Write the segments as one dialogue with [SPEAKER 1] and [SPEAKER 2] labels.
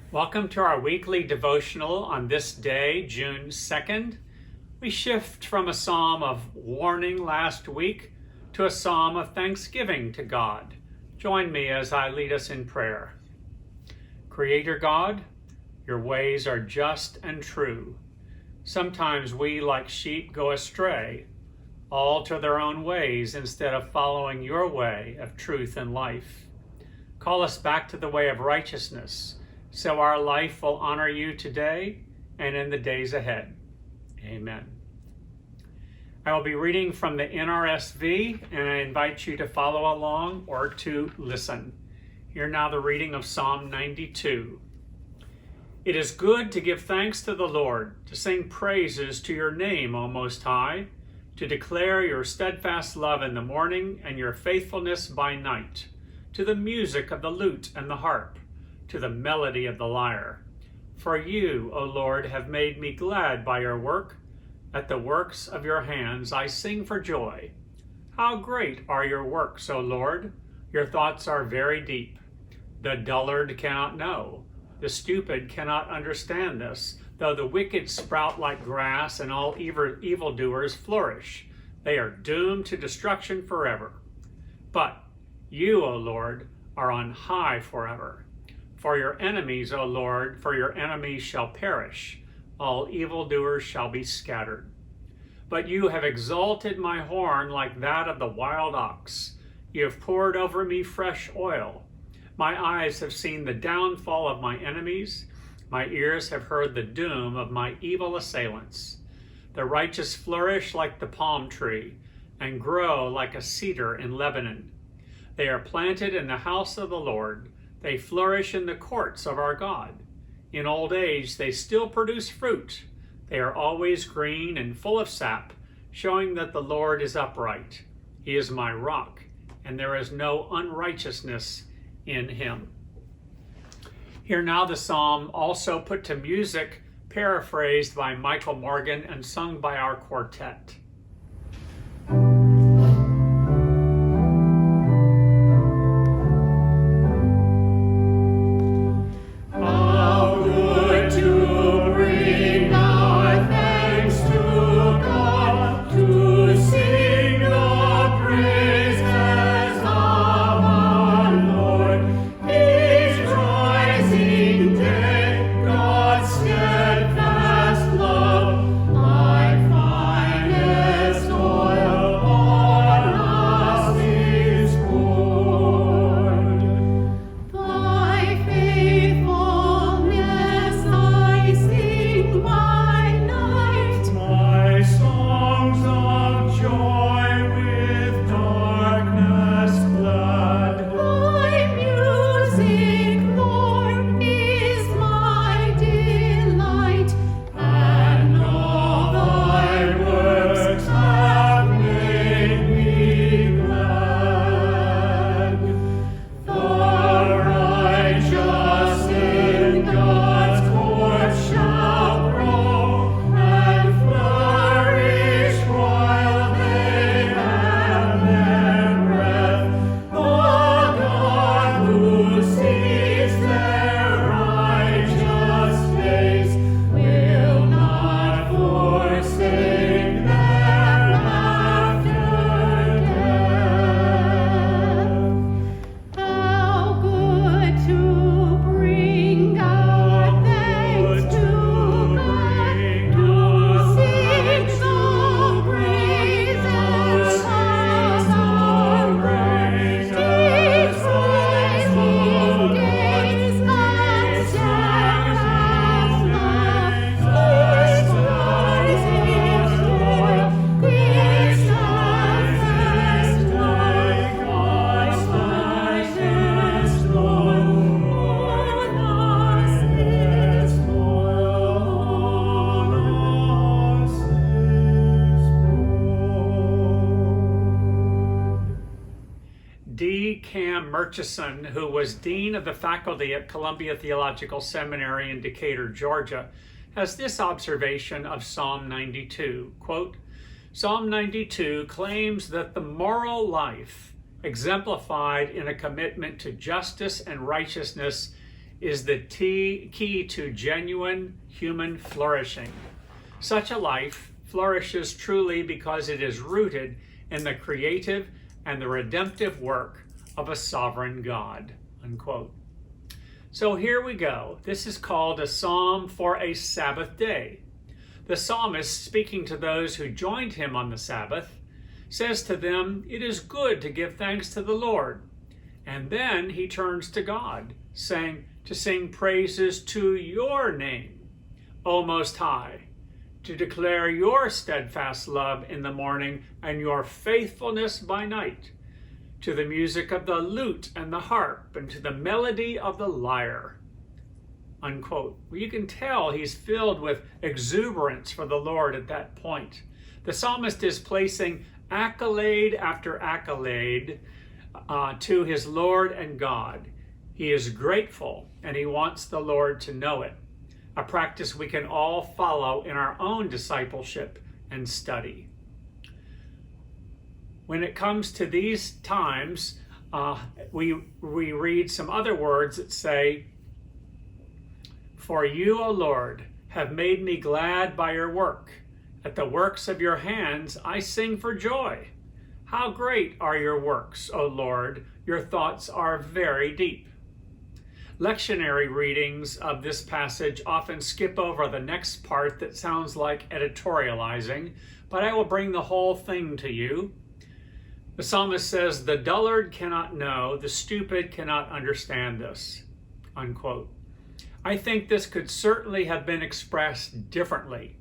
[SPEAKER 1] Welcome to our weekly devotional on this day, June 2nd. We shift from a psalm of warning last week to a psalm of thanksgiving to God. Join me as I lead us in prayer. Creator God, your ways are just and true. Sometimes we, like sheep, go astray, all to their own ways instead of following your way of truth and life. Call us back to the way of righteousness, so our life will honor you today and in the days ahead. Amen. I will be reading from the NRSV, and I invite you to follow along or to listen. Hear now the reading of Psalm 92. It is good to give thanks to the Lord, to sing praises to your name, O Most High, to declare your steadfast love in the morning and your faithfulness by night, to the music of the lute and the harp, to the melody of the lyre. For you, O Lord, have made me glad by your work. At the works of your hands I sing for joy. How great are your works, O Lord! Your thoughts are very deep. The dullard cannot know. The stupid cannot understand this. Though the wicked sprout like grass and all evildoers flourish, they are doomed to destruction forever. But you, O Lord, are on high forever. For your enemies, O Lord, for your enemies shall perish. All evildoers shall be scattered. But you have exalted my horn like that of the wild ox. You have poured over me fresh oil. My eyes have seen the downfall of my enemies. My ears have heard the doom of my evil assailants. The righteous flourish like the palm tree and grow like a cedar in Lebanon. They are planted in the house of the Lord. They flourish in the courts of our God. In old age, they still produce fruit. They are always green and full of sap, showing that the Lord is upright. He is my rock, and there is no unrighteousness in him. Hear now the psalm, also put to music, paraphrased by Michael Morgan and sung by our quartet. Murchison, who was Dean of the Faculty at Columbia Theological Seminary in Decatur, Georgia, has this observation of Psalm 92, quote, Psalm 92 claims that the moral life exemplified in a commitment to justice and righteousness is the key to genuine human flourishing. Such a life flourishes truly because it is rooted in the creative and the redemptive work of a sovereign God." Unquote. So here we go. This is called a psalm for a Sabbath day. The psalmist, speaking to those who joined him on the Sabbath, says to them, "It is good to give thanks to the Lord." And then he turns to God, saying, "To sing praises to your name, O Most High, to declare your steadfast love in the morning and your faithfulness by night, to the music of the lute and the harp and to the melody of the lyre." Unquote. Well, you can tell he's filled with exuberance for the Lord at that point. The psalmist is placing accolade after accolade to his Lord and God. He is grateful and he wants the Lord to know it, a practice we can all follow in our own discipleship and study. When it comes to these times, we read some other words that say, "For you, O Lord, have made me glad by your work. At the works of your hands I sing for joy. How great are your works, O Lord! Your thoughts are very deep." Lectionary readings of this passage often skip over the next part that sounds like editorializing, but I will bring the whole thing to you. The psalmist says, "The dullard cannot know, the stupid cannot understand this." Unquote. I think this could certainly have been expressed differently,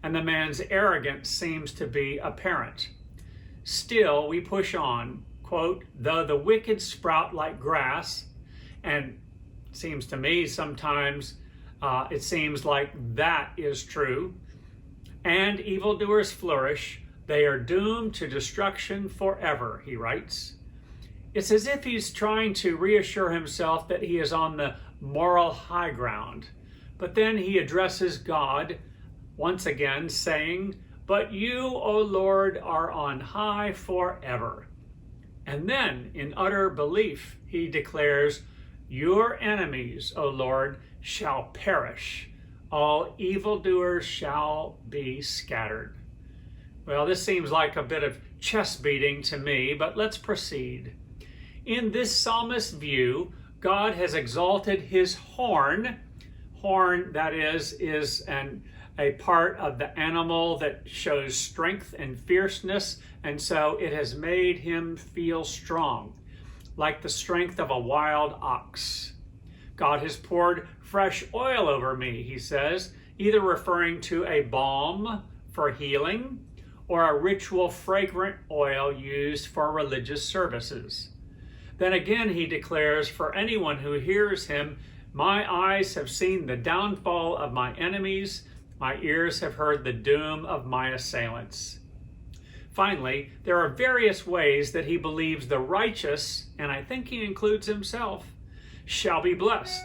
[SPEAKER 1] and the man's arrogance seems to be apparent. Still, we push on, quote, "Though the wicked sprout like grass," and it seems to me sometimes it seems like that is true, "and evildoers flourish, they are doomed to destruction forever," he writes. It's as if he's trying to reassure himself that he is on the moral high ground. But then he addresses God once again, saying, "But you, O Lord, are on high forever." And then, in utter belief, he declares, "Your enemies, O Lord, shall perish. All evildoers shall be scattered." Well, this seems like a bit of chest beating to me, but let's proceed. In this psalmist's view, God has exalted his horn. Horn, that is a part of the animal that shows strength and fierceness, and so it has made him feel strong, like the strength of a wild ox. God has poured fresh oil over me, he says, either referring to a balm for healing or a ritual fragrant oil used for religious services. Then again he declares, "For anyone who hears him, my eyes have seen the downfall of my enemies, my ears have heard the doom of my assailants." Finally, there are various ways that he believes the righteous, and I think he includes himself, shall be blessed.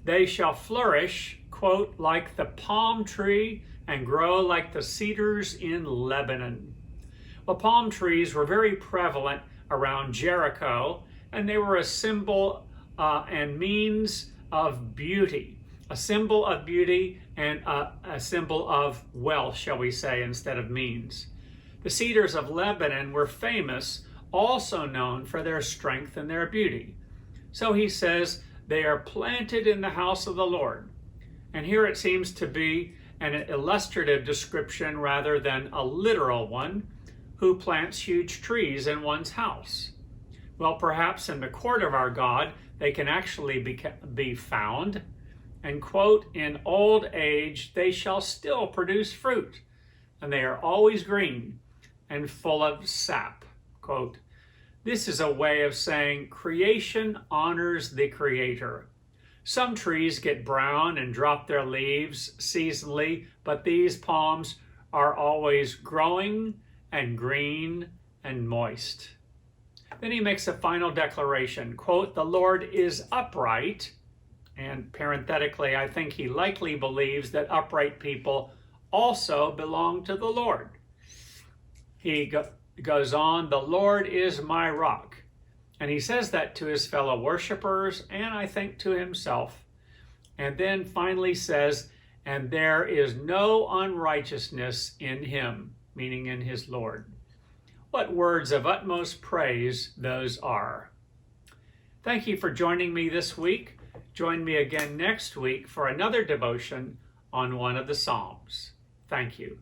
[SPEAKER 1] They shall flourish, quote, "like the palm tree and grow like the cedars in Lebanon." Well, palm trees were very prevalent around Jericho, and they were a symbol and means of beauty. A symbol of beauty and a symbol of wealth, shall we say, instead of means. The cedars of Lebanon were famous, also known for their strength and their beauty. So he says, they are planted in the house of the Lord. And here it seems to be an illustrative description rather than a literal one. Who plants huge trees in one's house? Well, perhaps in the court of our God, they can actually be found. And quote, "In old age, they shall still produce fruit, and they are always green and full of sap." Quote, this is a way of saying creation honors the Creator. Some trees get brown and drop their leaves seasonally, but these palms are always growing and green and moist. Then he makes a final declaration, quote, "The Lord is upright," and parenthetically, I think he likely believes that upright people also belong to the Lord. He goes on, "The Lord is my rock, And he says that to his fellow worshipers and I think to himself. And then finally says, and there is no unrighteousness in him, meaning in his Lord. What words of utmost praise those are. Thank you for joining me this week. Join me again next week for another devotion on one of the Psalms. Thank you.